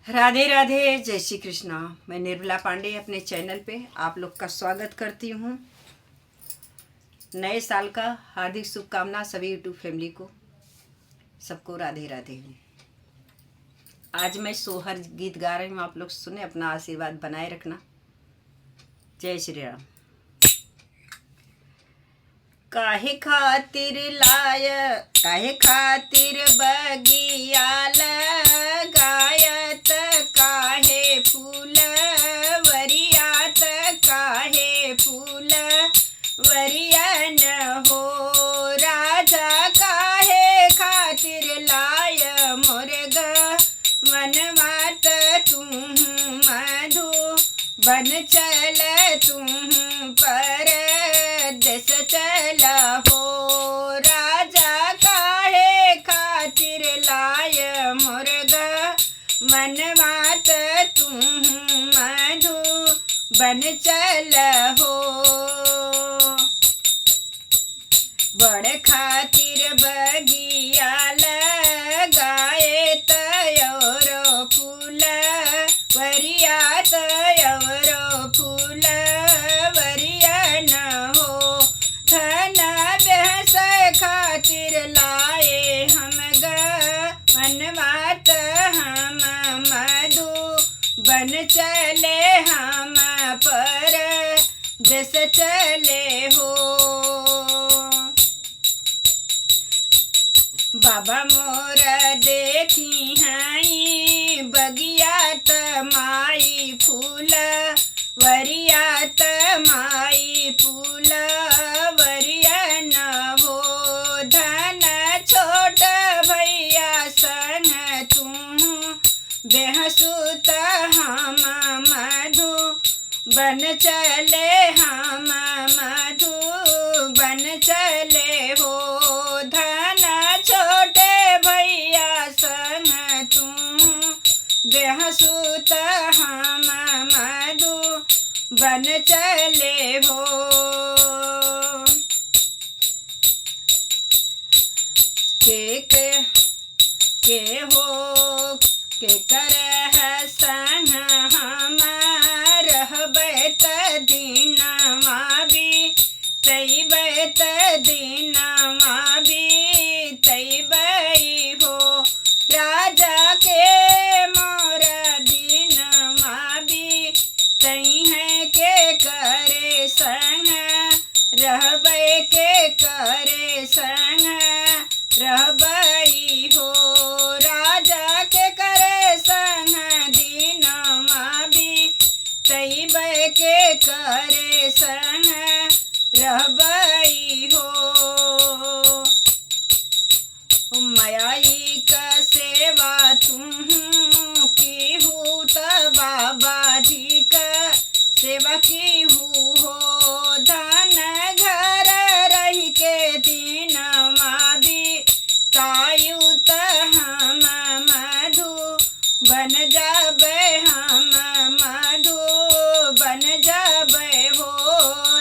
राधे राधे, जय श्री कृष्णा। मैं निर्मला पांडे अपने चैनल पे आप लोग का स्वागत करती हूँ। नए साल का हार्दिक शुभकामना सभी यूट्यूब फैमिली को, सबको राधे राधे। आज मैं सोहर गीत गा रही हूँ, आप लोग सुने, अपना आशीर्वाद बनाए रखना। जय श्री राम। काहे खातिर लाय, काहे खातिर बगिया लगायत, काहे फूल वरियात, काहे फूल वरियन हो राजा, काहे खातिर लाय मुर्ग मनवात, तुम मधु बन चल, तुम पर देश चल हो राजा, काहे खातिर लाय मुर्ग मनवात, तुम मधु बन चल हो। बड़ खातिर बगिया लगाए तयोरो फूल वरियात, योरो फूल वरियन हो। धन बेहस खातिर लाए हम मनवात, हम मधु बन चले, हम पर देश चले हो। बाबा मोर देखी हई बगियात, माई फूल वरियात, माई फूल वरियन हो। धन छोट भैया संग तुम बेहसुत, हम मधु बन चले, हम मधु बन चले हो। धन छोटे भैया संग तुम बेहसुत, हम मधु बन चले हो। के हो के कर संग हम रहबै त दीनमा भी तैबै, त दीनमा भी तैबै हो राजा, के मोर दीनमा भी तई है, के करे संग रहबै, के करे संग रहबै हो राजा, के करे संग दीनमा भी तैबै, के करे संग रहबै हो। मायाई का सेवा तुम की हूँ, त बाबा जी का सेवा की हूँ हो। धन घर रही के दीनमा भी तायुत, हम मधु बन जाबै, हम मधु बन जाबै हो।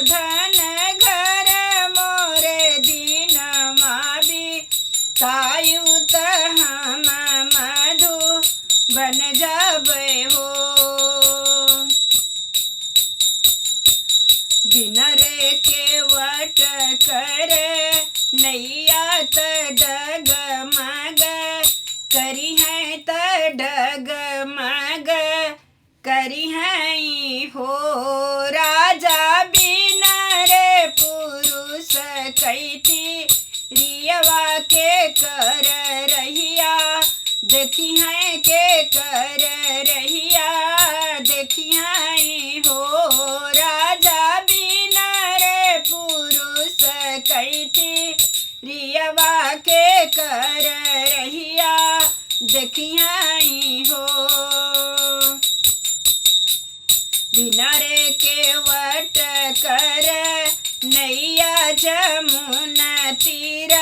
धन घर मोरे दीनमा भी तायुत, हम मधु बन जाबै हो। बिना रे के वट कर नैया त डगमग करी है, त डगमग करी है हो राजा, बिना रे पुरुष कैती रियवा, के कर रहिया देखी है, के कर रहिया देखी है हो राजा, बिना रे पुरुष कैती रियवा, के कर रहिया देखी है हो। बिना रे के वट कर नैया जमुना तीर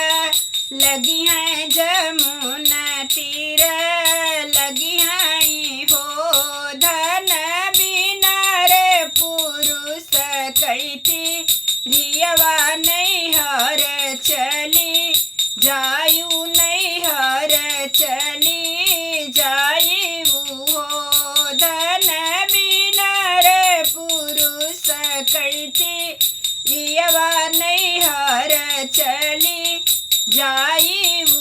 लगी है, जमुना तीर लगी है हो। धन बिना रे पुरुष कैती रियवा नैहर चली जायु, नैहर चली जायु हो पियवा नैहर चली जाई हो।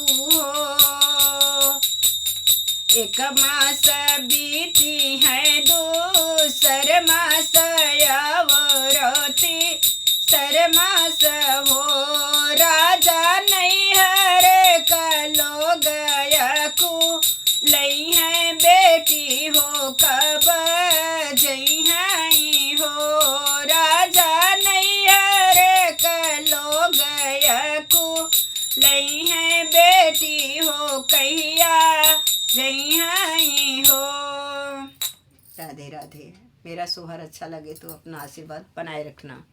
एक मास बीती है दूसर मास अवरती सर मास हो। राजा नैहर कलो गया को लई है बेटी हो कब जई है हो। राजा नैहर कलो गया को लई है बेटी हो कहिया जई है हो। राधे राधे। मेरा सोहर अच्छा लगे तो अपना आशीर्वाद बनाए रखना।